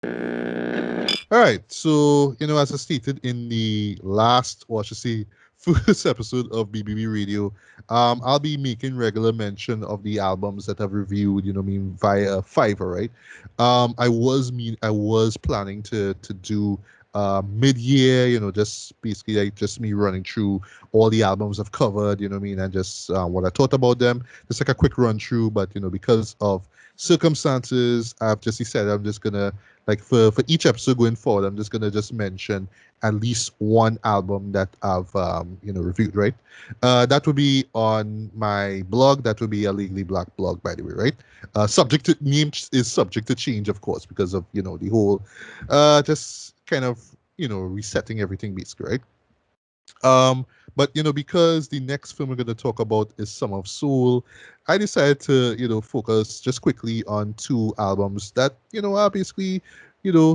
All right. So, as I stated in the last, or I should say, first episode of BBB Radio, I'll be making regular mention of the albums that I've reviewed, via Fiverr, right? I was planning to do mid-year, just basically like just me running through all the albums I've covered, and just what I thought about them, just like a quick run through. But because of circumstances, I've just decided I'm just gonna like for each episode going forward, I'm just gonna just mention at least one album that I've reviewed, right? That would be on my blog. That would be a Legally Black blog, by the way, right? Subject to name is subject to change, of course, because of the whole just kind of resetting everything basically, right? But because the next film we're going to talk about is Summer of Soul, I decided to focus just quickly on two albums that are basically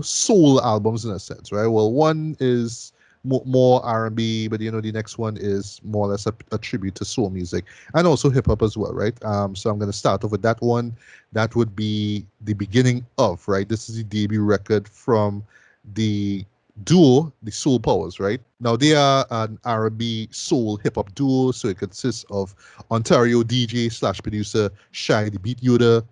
soul albums in a sense, right? Well, one is more R&B, but the next one is more or less a tribute to soul music and also hip hop as well, right? So I'm going to start off with that one. That would be The Beginning of, right? This is the debut record from the duo, the Soul Powers, right? Now they are an R&B soul hip hop duo, so it consists of Ontario DJ slash producer Shy the Beat Yoda,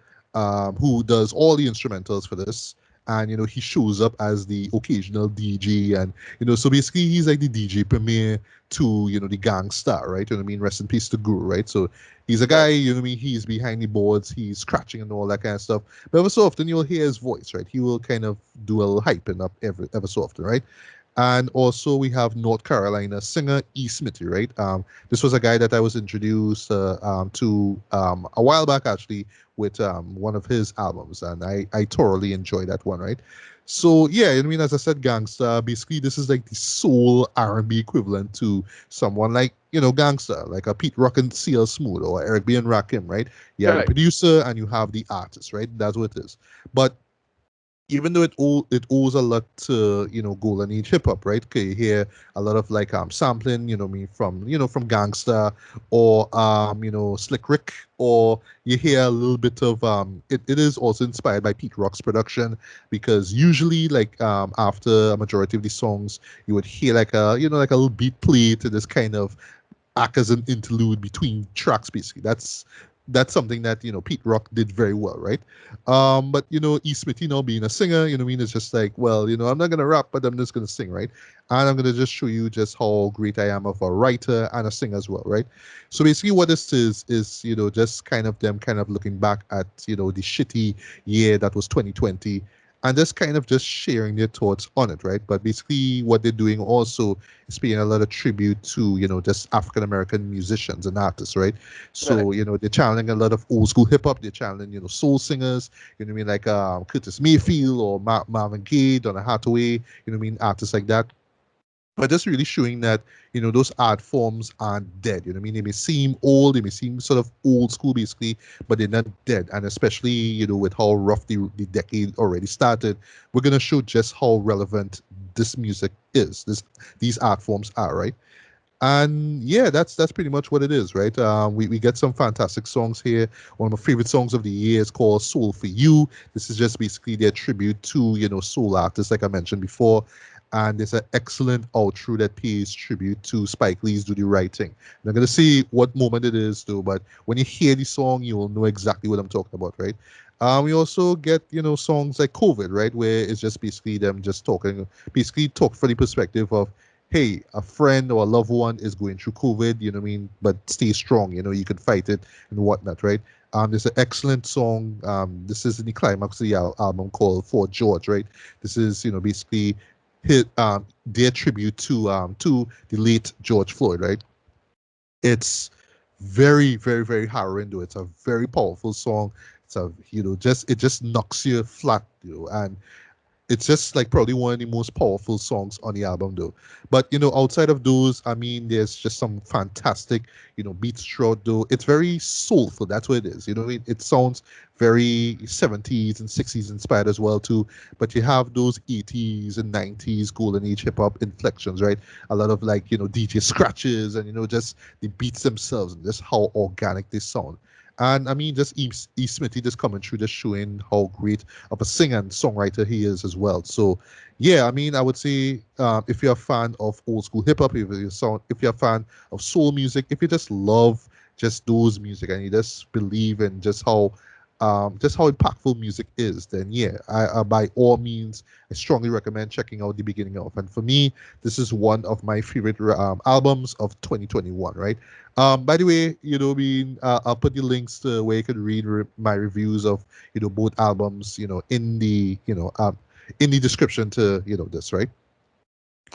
who does all the instrumentals for this. And he shows up as the occasional DJ, and so basically he's like the DJ premier to the gangster, right? You know what I mean? Rest in peace to Guru, right? So he's a guy, Right. you know what I mean? He's behind the boards, he's scratching and all that kind of stuff. But ever so often you'll hear his voice, right? He will kind of do a little hyping up ever so often, right? And also we have North Carolina singer E. Smithy, right? This was a guy that I was introduced to a while back actually with one of his albums, and I thoroughly enjoyed that one, right? So yeah, I mean, as I said, Gangsta. Basically, this is like the soul R&B equivalent to someone like Gangsta, like a Pete Rock and CL Smooth or Eric B and Rakim, right? You have the Right. producer and you have the artist, right? That's what it is. But even though it owes a lot to golden age hip hop, right? Okay, you hear a lot of like sampling, from from Gangsta or Slick Rick, or you hear a little bit of it is also inspired by Pete Rock's production, because usually like after a majority of the songs you would hear like a like a little beat play to this kind of act as an interlude between tracks basically. That's something that Pete Rock did very well, right? But E. Smith, being a singer, what I mean, it's just like, well, I'm not gonna rap, but I'm just gonna sing, right? And I'm gonna just show you just how great I am of a writer and a singer as well, right? So basically, what this is just kind of them kind of looking back at the shitty year that was 2020, and just kind of just sharing their thoughts on it, right? But basically, what they're doing also is paying a lot of tribute to just African American musicians and artists, right? Right. So they're channeling a lot of old school hip hop. They're channeling soul singers. You know what I mean, like Curtis Mayfield or Marvin Gaye, Donna Hathaway. You know what I mean, artists like that. But just really showing that those art forms aren't dead. I mean, they may seem old, they may seem sort of old school basically, but they're not dead. And especially with how rough the decade already started, we're gonna show just how relevant this music is. These art forms are, right? And yeah, that's pretty much what it is, right? We get some fantastic songs here. One of my favorite songs of the year is called Soul for You. This is just basically their tribute to soul artists, like I mentioned before. And there's an excellent outro that pays tribute to Spike Lee's Do the Right Thing. I'm not gonna say what moment it is though, but when you hear the song, you will know exactly what I'm talking about, right? We also get songs like COVID, right, where it's just basically them just talking, basically talk from the perspective of, hey, a friend or a loved one is going through COVID, what I mean? But stay strong, you can fight it and whatnot, right? There's an excellent song. This is in the climax of the album called For George, right? This is, basically hit their tribute to the late George Floyd, right? It's very, very, very harrowing though. It's a very powerful song. It's a just it just knocks you flat, and it's just like probably one of the most powerful songs on the album though. But outside of those, I mean, there's just some fantastic beats throughout though. It's very soulful. That's what it is. It sounds very 70s and 60s inspired as well too. But you have those 80s and 90s golden age hip hop inflections, right? A lot of like DJ scratches and just the beats themselves and just how organic they sound. And I mean, just E. Smithy just coming through, just showing how great of a singer and songwriter he is as well. So, yeah, I mean, I would say if you're a fan of old school hip hop, if you're a fan of soul music, if you just love just those music and you just believe in just how impactful music is, then yeah, by all means, I strongly recommend checking out the beginning of. And for me, this is one of my favorite albums of 2021. Right. By the way, I'll put the links to where you can read my reviews of both albums, in the description to this, right?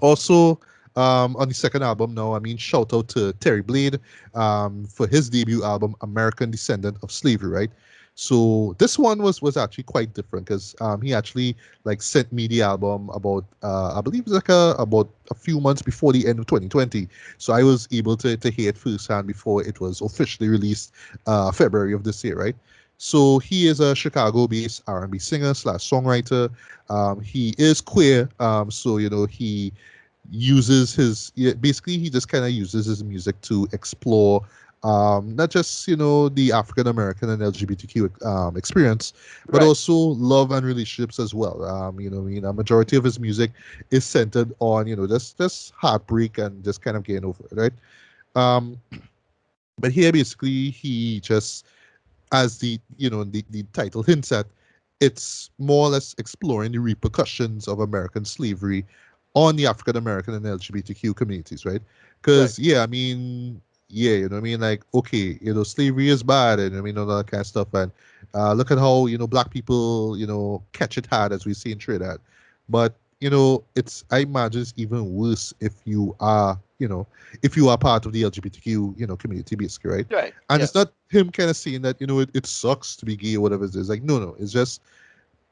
Also, on the second album now, I mean, shout out to Terry Blade for his debut album, American Descendant of Slavery, right? So this one was actually quite different because he actually like sent me the album about I believe it was like about a few months before the end of 2020. So I was able to hear it firsthand before it was officially released February of this year, right? So he is a Chicago-based R&B singer slash songwriter. He is queer, so he uses his yeah, basically he just kind of uses his music to explore not just the African American and LGBTQ experience, but Right. also love and relationships as well. What I mean, a majority of his music is centered on just heartbreak and just kind of getting over it, right? Um, but here basically he just, as the title hints at, it's more or less exploring the repercussions of American slavery on the African American and LGBTQ communities, right? Right. Because yeah, I mean, yeah, what I mean, like, okay, slavery is bad, and I mean all that kind of stuff, and look at how black people catch it hard, as we see in Trinidad, but it's, I imagine it's even worse if you are part of the LGBTQ community, basically, right? Right. And it's Yes. not him kind of saying that it sucks to be gay or whatever it is. Like, no, it's just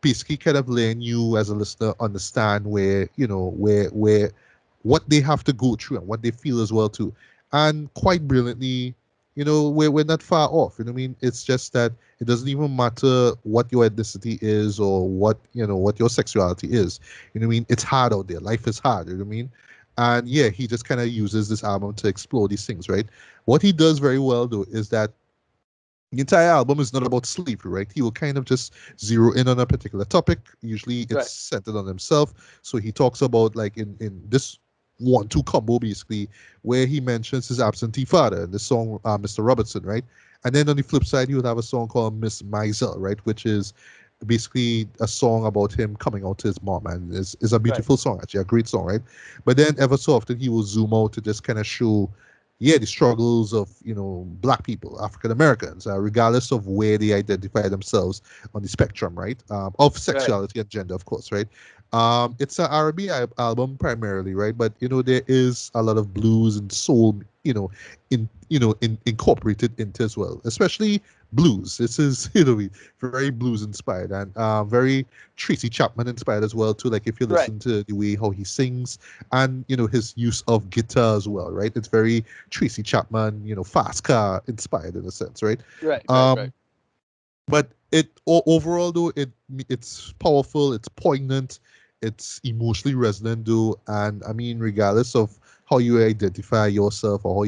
basically kind of letting you as a listener understand where what they have to go through and what they feel as well too. And quite brilliantly, we're not far off. I mean, it's just that it doesn't even matter what your ethnicity is or what your sexuality is. I mean? It's hard out there. Life is hard. I mean? And yeah, he just kind of uses this album to explore these things, right? What he does very well though is that the entire album is not about slavery, right? He will kind of just zero in on a particular topic. Usually it's Right. centered on himself. So he talks about, like, in this 1-2 combo basically, where he mentions his absentee father in the song Mr. Robertson, right? And then on the flip side, he would have a song called Miss Maisel, right? Which is basically a song about him coming out to his mom, and is a Right. beautiful song, actually, a great song, right? But then ever so often he will zoom out to just kind of show, yeah, the struggles of black people, African Americans, regardless of where they identify themselves on the spectrum, right? Of Right. sexuality and gender, of course, right? It's an R&B album primarily, right? But there is a lot of blues and soul, incorporated into as well, especially blues. This is very blues inspired and very Tracy Chapman inspired as well too. Like if you Right. listen to the way how he sings and his use of guitar as well, right? It's very Tracy Chapman, fast car inspired in a sense, right? Right. Right. Right. Um, but overall though, it's powerful, it's poignant, it's emotionally resonant though, and I mean regardless of how you identify yourself or how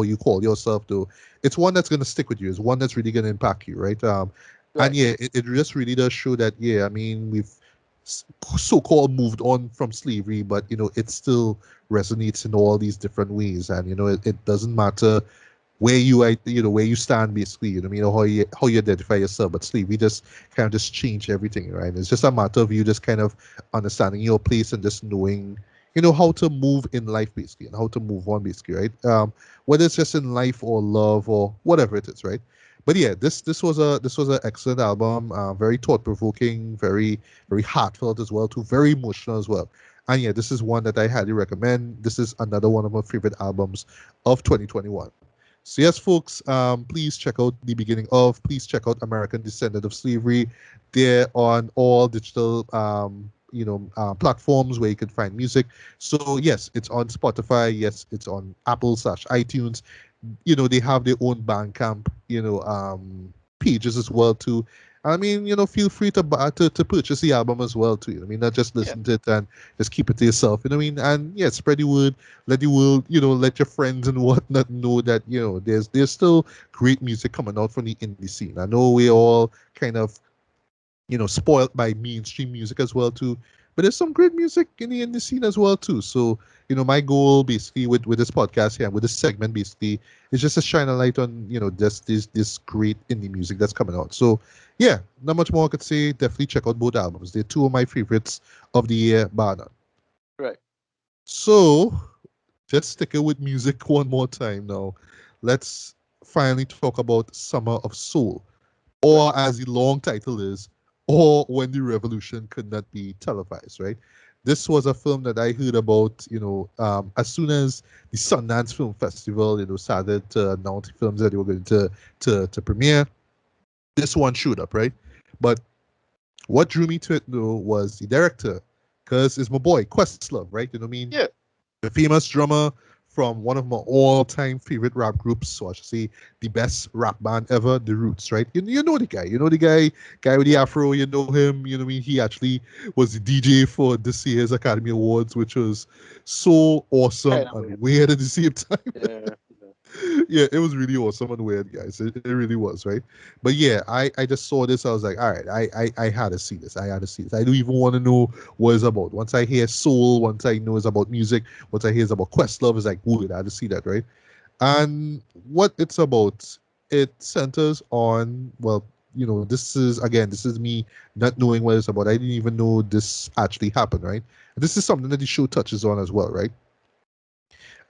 you call yourself though, it's one that's gonna stick with you. It's one that's really gonna impact you, right? And Right. yeah, it just really does show that, yeah, I mean, we've so-called moved on from slavery, but it still resonates in all these different ways, and it doesn't matter where you stand basically, how you identify yourself. But slavery just kind of just change everything, right? It's just a matter of you just kind of understanding your place and just knowing how to move in life basically and how to move on basically, right? Whether it's just in life or love or whatever it is, right? But yeah, this was an excellent album, very thought-provoking, very heartfelt as well too, very emotional as well. And yeah, this is one that I highly recommend. This is another one of my favorite albums of 2021. So yes, folks, please check out the beginning of. Please check out American Descendant of Slavery. They're on all digital, platforms where you can find music. So yes, it's on Spotify. Yes, it's on Apple/iTunes. They have their own Bandcamp, pages as well too. I mean, feel free to buy, to purchase the album as well too. I mean, not just Yeah. listen to it and just keep it to yourself. You know what I mean? And yeah, spread the word, let the world, let your friends and whatnot know that there's still great music coming out from the indie scene. I know we're all kind of spoiled by mainstream music as well too. But there's some great music in the scene as well too. So, my goal basically with this podcast here, with this segment basically, is just to shine a light on, this great indie music that's coming out. So yeah, not much more I could say. Definitely check out both albums. They're two of my favorites of the year, bar none. Right. So just sticking with music one more time now. Let's finally talk about Summer of Soul, Right. or as the long title is, or When the Revolution Could Not Be Televised, right? This was a film that I heard about, as soon as the Sundance Film Festival, started to announce films that they were going to premiere. This one showed up, right? But what drew me to it, though, was the director, because it's my boy, Questlove, right? You know what I mean? Yeah. The famous drummer from one of my all-time favorite rap groups, so I should say the best rap band ever, The Roots, right? You know the guy. You know the guy with the Yeah. afro. You know him. You know what I mean? He actually was the DJ for this year's Academy Awards, which was so awesome Kind of and weird. weird at the same time. Yeah. Yeah. Yeah, it was really awesome and weird, guys. It really was, right? But yeah, I just saw this. I was like, all right, I had to see this. I had to see this. I don't even want to know what it's about. Once I hear soul, once I know it's about music, once I hear it's about Questlove, it's like, wood. I had to see that, right? And what it's about, it centers on, well, this is me not knowing what it's about. I didn't even know this actually happened, right? This is something that the show touches on as well, right?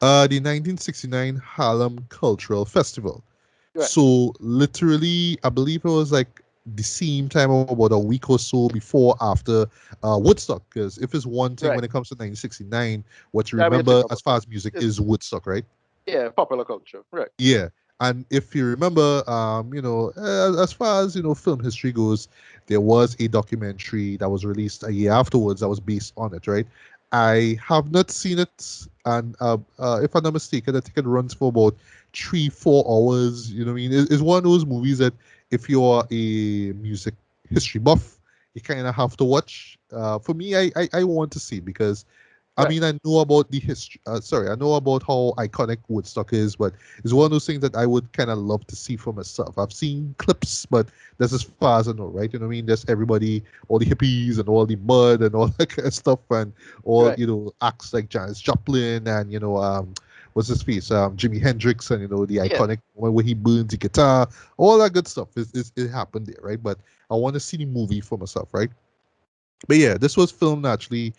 The 1969 Harlem Cultural Festival. Right. So literally, I believe it was like the same time or about a week or so before after Woodstock. Because if it's one thing Right. when it comes to 1969, what you That we think remember as about. far as music It's is Woodstock, right? yeah, popular culture. Right. Yeah. And if you remember, as far as film history goes, there was a documentary that was released a year afterwards that was based on it, right? I have not seen it, and if I'm not mistaken, I think it runs for about 3-4 hours. You know what I mean? It's one of those movies that if you're a music history buff, you kind of have to watch. For me, I want to see it because I Right. mean, I know about the history. Sorry, I know about how iconic Woodstock is, but it's one of those things that I would kind of love to see for myself. I've seen clips, but that's as far as I know, right? You know what I mean? There's everybody, all the hippies and all the mud and all that kind of stuff, and all Right. acts like Janis Joplin and what's his face, Jimi Hendrix, and the Yeah. iconic one where he burns the guitar, all that good stuff. It happened there, right? But I want to see the movie for myself, right? But yeah, this was filmed actually.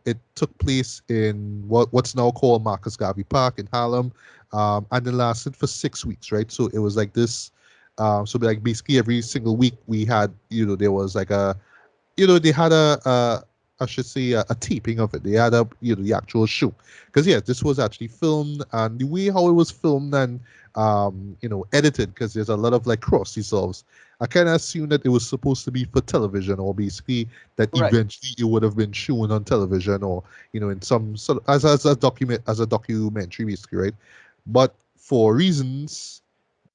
It took place in what's now called Marcus Garvey Park in Harlem, and it lasted for 6 weeks, right? So it was like this. So like basically every single week we had, there was like they had I should say a taping of it. They had the actual show, because yeah, this was actually filmed, and the way how it was filmed and edited, because there's a lot of like cross dissolves. I kind of assumed that it was supposed to be for television, or basically that Right. eventually it would have been shown on television, or in some sort of, as a documentary basically, right? But for reasons,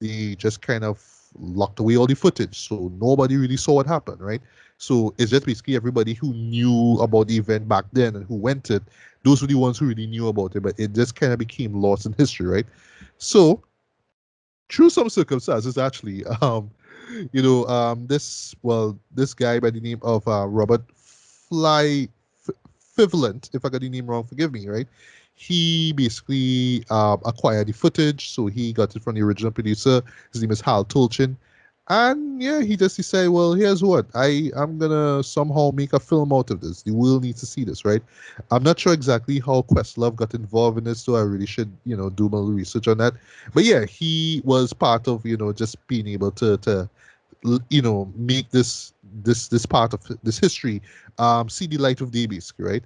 they just kind of locked away all the footage, so nobody really saw what happened, right? So it's just basically everybody who knew about the event back then and who went it, those were the ones who really knew about it, but it just kind of became lost in history, right? So through some circumstances, actually, this guy by the name of Robert Fly Fivalent, if I got the name wrong, forgive me, right? He basically acquired the footage, so he got it from the original producer. His name is Hal Tolchin. And yeah, he just decided, well, here's what I'm gonna somehow make a film out of this. The world needs to see this, right? I'm not sure exactly how Questlove got involved in this, so I really should, do my research on that. But yeah, he was part of, just being able to make this part of this history see the light of day, basically, right?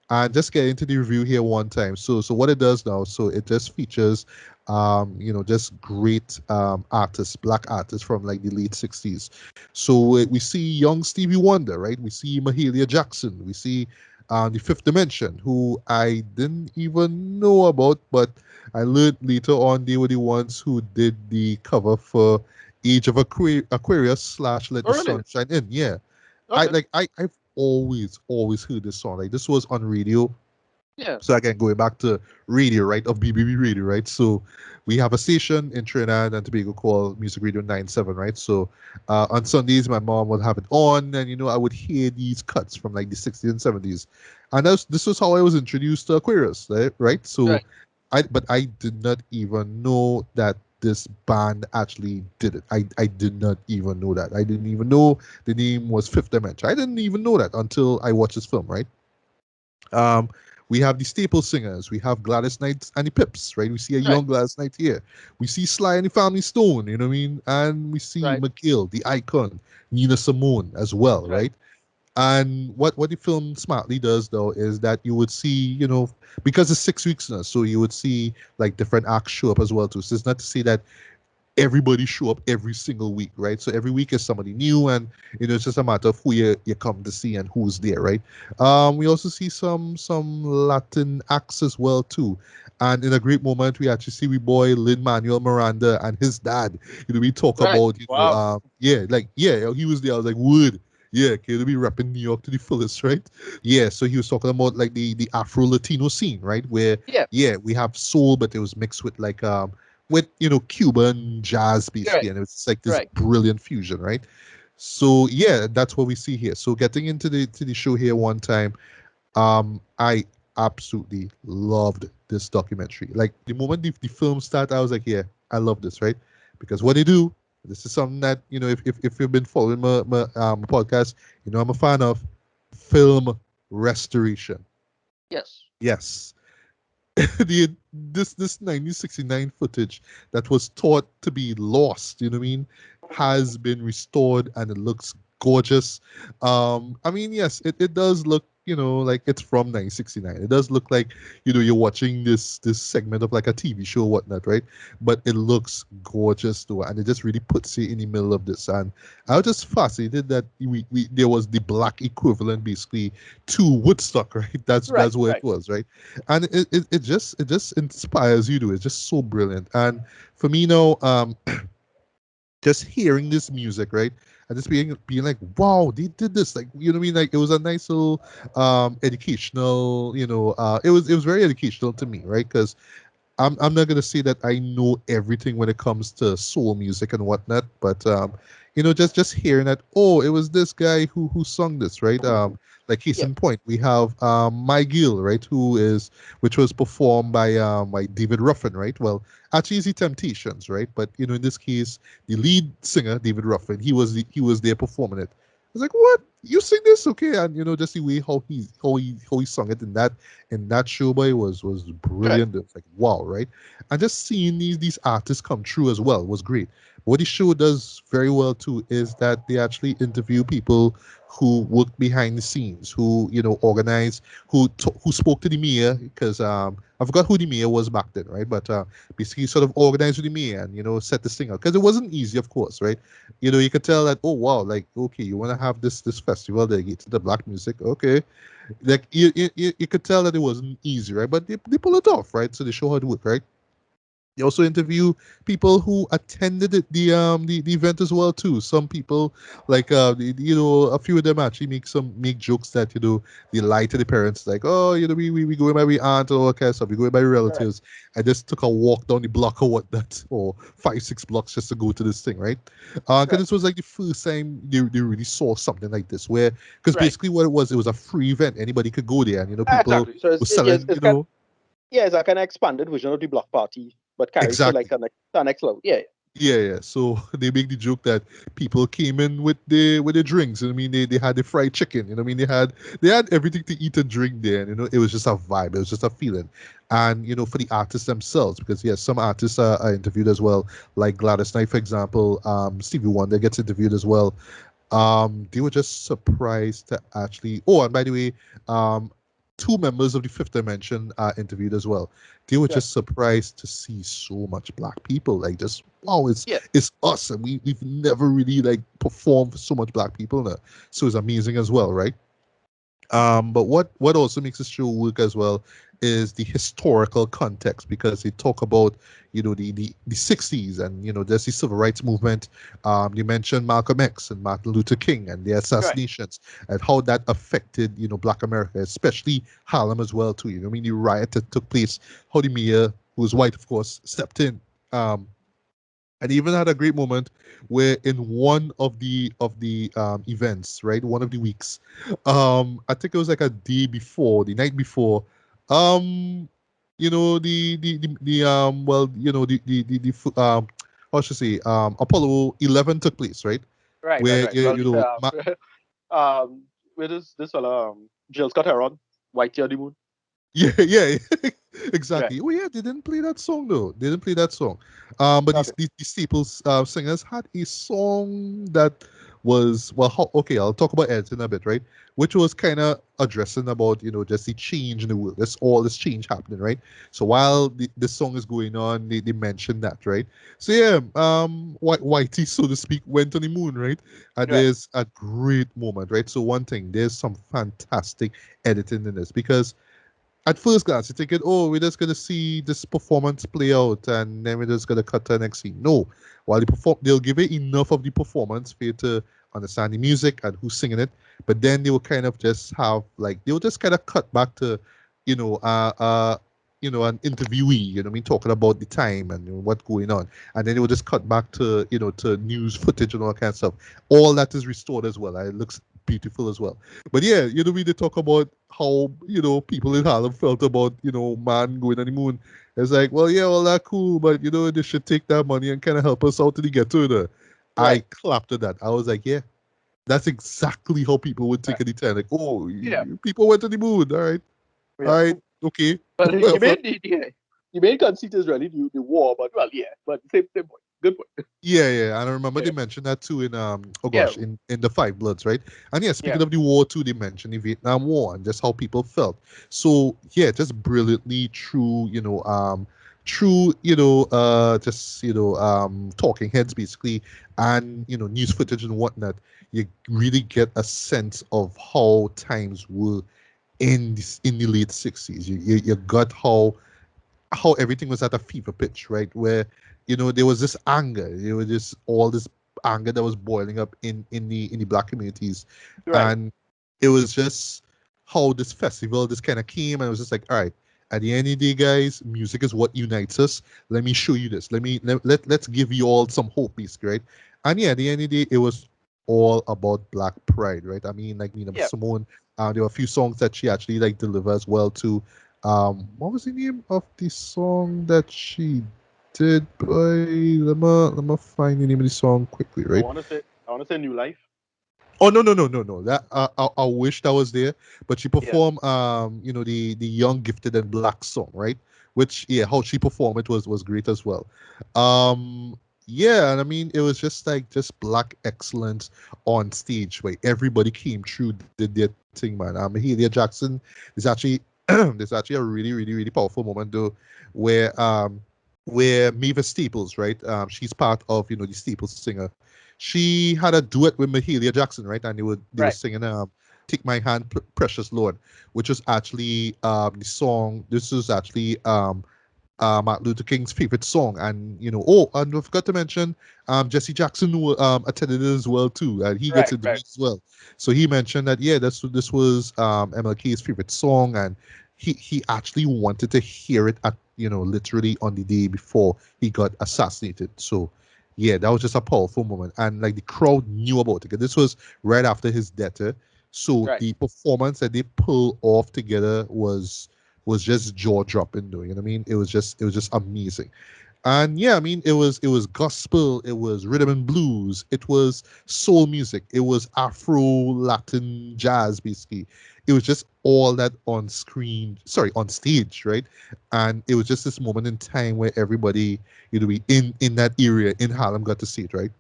And just get into the review here one time. So what it does now, so it just features just great artists, black artists from like the late 60s. So we see young Stevie Wonder, right? We see Mahalia Jackson, we see the Fifth Dimension, who I didn't even know about, but I learned later on they were the ones who did the cover for Age of Aquarius slash Let the Oh, really? Sun Shine In. Yeah, Okay. I've always heard this song. Like this was on radio. Yeah. So again, going back to radio, right, of BBB Radio, right? So we have a station in Trinidad and Tobago called Music Radio 97, right? So on Sundays, my mom would have it on, and I would hear these cuts from like the 60s and 70s, and this was how I was introduced to Aquarius, right? So Right. but I did not even know that this band actually did it. I did not even know that. I didn't even know the name was Fifth Dimension. I didn't even know that until I watched this film, right? Um, we have the staple singers. We have Gladys Knight and the Pips, right? We see a Right. young Gladys Knight here. We see Sly and the Family Stone, you know what I mean? And we see Right. McGill, the icon, Nina Simone as well, Right. right? And what the film smartly does though is that you would see, because it's 6 weeks now, so you would see like different acts show up as well too. So it's not to say that everybody show up every single week, right? So every week is somebody new, and it's just a matter of who you come to see and who's there, right? We also see some Latin acts as well too, and in a great moment we actually see we boy Lin Manuel Miranda and his dad. We talk Right. about Wow. yeah, like yeah, he was there. I was like, wood. Yeah, okay, to be repping New York to the fullest, right? Yeah, so he was talking about like the Afro Latino scene, right? Where Yeah. yeah, we have soul, but it was mixed with like with Cuban jazz basically, Right. and it's like this Right. brilliant fusion, right? So yeah, that's what we see here. So getting into the show here one time, I absolutely loved this documentary. Like the moment the film started, I was like, yeah, I love this, right? Because what they do, this is something that if you've been following my podcast, I'm a fan of film restoration. Yes. Yes, this 1969 footage that was thought to be lost, you know what I mean, has been restored and it looks gorgeous. I mean, yes, it does look, like it's from 1969. It does look like, you're watching this segment of like a TV show or whatnot, right? But it looks gorgeous too, and it just really puts you in the middle of this. And I was just fascinated that there was the black equivalent basically to Woodstock, right? Right. That's what it Right. was, right? And it just inspires you to. It's just so brilliant. And for me now, just hearing this music, right, and just being like, wow, they did this, like, you know what I mean, like it was a nice little educational, it was very educational to me, right? Because I'm not gonna say that I know everything when it comes to soul music and whatnot, but just hearing that, oh, it was this guy who sung this, right? Like case Yeah. in point, we have My Gill, right, which was performed by David Ruffin, right? Well, actually, it's the Temptations, right? But in this case, the lead singer David Ruffin, he was there performing it. I was like, what? You sing this? Okay, and just the way how he sung it in that show, boy, was Right. brilliant. It's like wow, right? And just seeing these artists come true as well was great. What the show does very well too is that they actually interview people who worked behind the scenes, who organized, who spoke to the mayor, because I forgot who the mayor was back then, right? But basically sort of organized with the mayor and set this thing out, because it wasn't easy, of course, right? You could tell that, oh wow, like okay, you want to have this festival dedicated to the black music, okay, like you could tell that it wasn't easy, right? But they pull it off, right? So they show how to work, right? They also interview people who attended the event as well too. Some people, like a few of them actually make jokes that they lie to the parents, like, oh, we going by we aunt or all kind of stuff, we going by Right. relatives. I just took a walk down the block or whatnot, or 5 6 blocks just to go to this thing, right? Because Right. this was like the first time they really saw something like this, where because Right. basically what it was a free event, anybody could go there, and people Exactly. So were yes, selling, it's kind. Yeah, it's a kind of expanded version of the block party, but carried to like exactly. the next level. Yeah. Yeah, yeah. So they make the joke that people came in with the drinks. I mean, they had the fried chicken. I mean, they had everything to eat and drink there. And, it was just a vibe. It was just a feeling. And for the artists themselves, because yes, some artists are interviewed as well, like Gladys Knight, for example. Stevie Wonder gets interviewed as well. They were just surprised to actually. Oh, and by the way, two members of the Fifth Dimension are interviewed as well. They were Right. just surprised to see so much black people. Like, just wow, it's Yeah. it's us, and we've never really like performed for so much black people now. So it's amazing as well, right? But what also makes this show work as well is the historical context, because they talk about the 60s, and there's the civil rights movement. You mentioned Malcolm X and Martin Luther King and the Right. assassinations, and how that affected Black America, especially Harlem as well too. I mean, the riot that took place, how the mayor, who was white of course, stepped in. And even had a great moment where in one of the events, right, one of the weeks, I think it was like a day before, the night before, um, well, how should I say, Apollo 11 took place, right, Right, right, where right. Well, where does this fella, Jill Scott Heron, White Year the Moon? yeah, yeah, Right. exactly. Oh yeah, they didn't play that song though. They didn't play that song. But Okay. these Staples singers had a song that was, well, okay, I'll talk about it in a bit, right? Which was kind of addressing about just the change in the world. There's all this change happening, right? So while the song is going on, they mentioned that, right? So yeah, Whitey, so to speak, went on the moon, right? And Right. there's a great moment, right? So one thing, there's some fantastic editing in this, because at first glance, you're thinking, oh, we're just going to see this performance play out and then we're just going to cut to the next scene. No. While they'll give it enough of the performance for you to understand the music and who's singing it, but then they will kind of just have, like, they will just kind of cut back to, you know, uh, uh, an interviewee, what I mean, talking about the time and what's going on. And then they will just cut back to, to news footage and all that kind of stuff. All that is restored as well. And it looks beautiful as well. But yeah, we did talk about how people in Harlem felt about man going on the moon. It's like, well, yeah, all that cool, but they should take that money and kind of help us out to get to it. I Right. clapped at that. I was like, yeah, that's exactly how people would take Right. a Titanic. Like, oh, Yeah. people went to the moon. All Yeah. right, okay. Well, Well, the main conceit is really the war, but well, yeah, but same point. Good point. yeah, and I remember they Yeah. mentioned that too in oh Yeah. gosh, in the Five Bloods, right? And yeah, Yeah. speaking of the war too, they mentioned the Vietnam War and just how people felt. So yeah, just brilliantly true, just talking heads basically, and news footage and whatnot. You really get a sense of how times were in the late 60s. You got how everything was at a fever pitch, right? Where there was this anger, there was just all this anger that was boiling up in the black communities, Right. and it was just how this festival this kind of came, and it was just like, all right. At the end of the day, guys, music is what unites us. Let me show you this. Let's give you all some hope, basically, right? And yeah, at the end of the day, it was all about black pride, right? I mean, like Nina Yeah. Simone, there were a few songs that she actually like deliver as well too. What was the name of the song that she did by? Let me find the name of the song quickly, I right? want to say, New Life. Oh no. That I wish that was there, but she Yeah. performed the Young Gifted and Black song, right? Which, yeah, how she performed it was great as well. Yeah, and I mean it was just black excellence on stage where everybody came through, did their thing, man. Mahalia Jackson is actually there's actually a really really really powerful moment though, where Mavis Staples, right? She's part of the Staples singer. She had a duet with Mahalia Jackson, right? And they were Right. singing "Take My Hand, Precious Lord," which was actually the song. This was actually Martin Luther King's favorite song, and oh, and I forgot to mention Jesse Jackson who attended it as well too, and he gets Right. interviewed Right. as well. So he mentioned that yeah, this was MLK's favorite song, and he actually wanted to hear it at literally on the day before he got assassinated. So yeah, that was just a powerful moment, and like the crowd knew about it. 'Cause this was right after his death, so Right. the performance that they pulled off together was just jaw dropping, though. You know what I mean? It was just amazing. And yeah, I mean it was gospel, it was rhythm and blues, it was soul music, it was Afro Latin jazz, basically. It was just all that on screen, sorry, on stage, right? And it was just this moment in time where everybody, in that area in Harlem got to see it, right?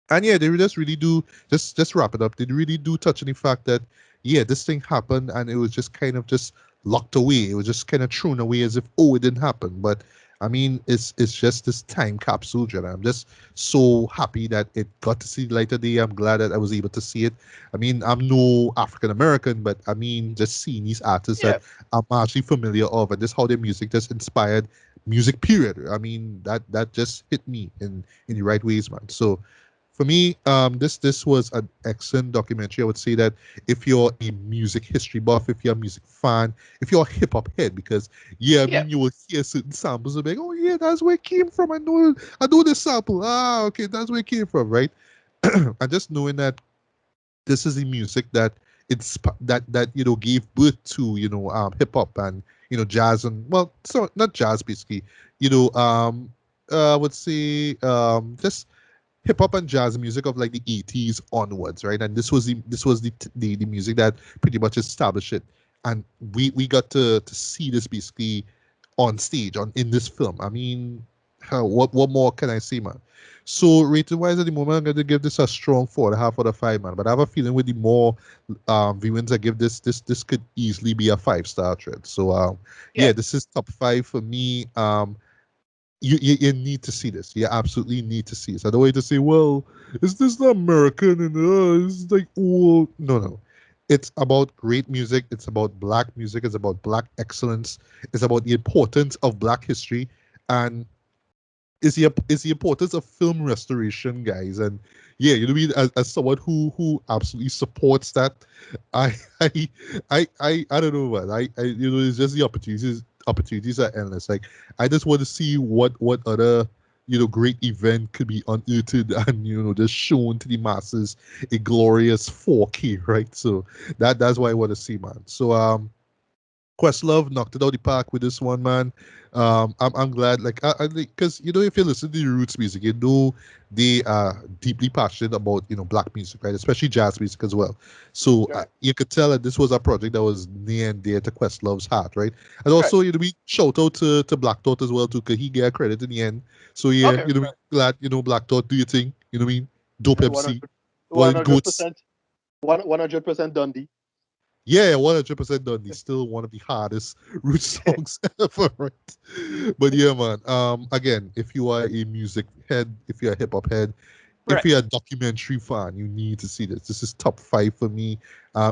And yeah, they just really do, just wrap it up. They really do touch on the fact that yeah, this thing happened and it was just kind of just locked away. It was just kind of thrown away as if, oh, it didn't happen. But I mean, it's just this time capsule, Jenna. I'm just so happy that it got to see the light of day. I'm glad that I was able to see it. I mean, I'm no African American, but I mean, just seeing these artists that Yeah, I'm actually familiar of, and just how their music just inspired music. Period. I mean, that just hit me in the right ways, man. So for me, this was an excellent documentary. I would say that if you're a music history buff, if you're a music fan, if you're a hip hop head, because yeah, I yeah, mean you will hear certain samples and be like, oh yeah, that's where it came from. I know this sample. Ah, okay, that's where it came from, right? And just knowing that this is the music that that gave birth to hip hop and jazz and well, so not jazz basically, you know um I would say just hip hop and jazz music of like the 80s onwards, right? And this was the music that pretty much established it. And we got to see this basically on stage on in this film. I mean, what more can I say, man? So rated wise at the moment, I'm going to give this a strong 4.5 out of 5, man. But I have a feeling with the more viewings I give this could easily be a 5-star trend. So yeah. yeah, this is top 5 for me. You need to see this. You absolutely need to see this. I don't want you to say, well, is this not American and it's like old? No, no. It's about great music. It's about black music. It's about black excellence. It's about the importance of black history, and is the importance of film restoration, guys. And yeah, you know what I mean. As someone who absolutely supports that, I I I don't know, man. It's just the opportunities are endless. Like I just want to see what other great event could be unearthed and just shown to the masses a glorious 4K, right? So that's why I want to see, man. So Questlove knocked it out the park with this one, man. I'm glad, like, because if you listen to the Roots music, they are deeply passionate about black music, right? Especially jazz music as well. So Right, you could tell that this was a project that was near and dear to Questlove's heart, right? And right. also, we shout out to Black Thought as well too, because he get credit in the end. So yeah, Okay, we glad Black Thought do your thing. You know what I mean? Dope right. 100, MC, one of the goats. 100% Dundee. Yeah, 100% done. He's still one of the hardest root songs ever, right? But yeah, man. Again, if you are a music head, if you're a hip hop head, if Right. you're a documentary fan, you need to see this. This is top 5 for me.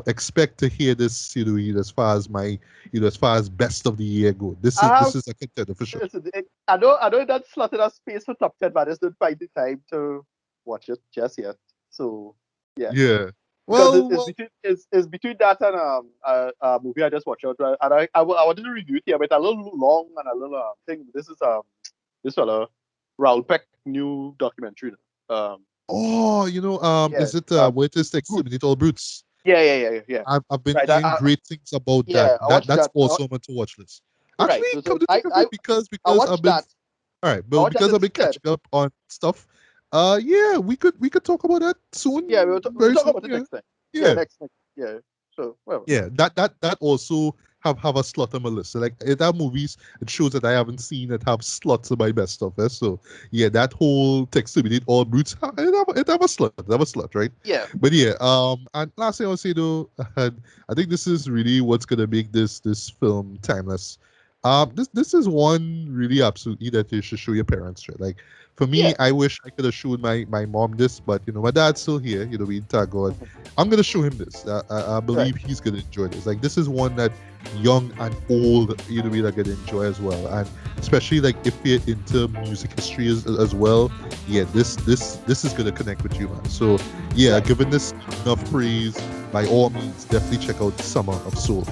Expect to hear this, as far as best of the year go. This is I have this is a contender for sure. listen, I know that slotted a space for top 10, but I just didn't find the time to watch it just yet. So yeah, Yeah. because Well, well, it's between that and a movie I just watched out, right? And I wanted to review it here, but a little long and a little thing. This is this fellow Raoul Peck new documentary. Um oh, yeah is it what is the Brute. Exterminate All Brutes? Yeah. I've been Right. hearing great things about that. I watched That's that. also on my to watch list. Actually, Right. come So to think of it, because I I've watched been that. all right, I but watched that because I've been instead. catching up on stuff. Yeah, we could talk about that Yeah, soon, we'll very talk soon. about it Yeah, next time. Yeah, yeah, next. Yeah. So well. yeah. That also have a slot on my list. So like it have movies and shows that I haven't seen that have slots of my best stuff. Yeah? So yeah, that whole text to me all brutes it have a slot. It have a slot, right? Yeah. But yeah, and last thing I would say though, and I think this is really what's gonna make this film timeless. This is one really absolutely that you should show your parents, right? Like for me, Yeah. I wish I could have shown my mom this, but my dad's still here. We thank God. I'm gonna show him this. I Right. believe he's gonna enjoy this. Like this is one that young and old, we are gonna enjoy as well, and especially like if you're into music history as well. Yeah, this is gonna connect with you, man. So yeah, Right. given this enough praise, by all means, definitely check out Summer of Soul.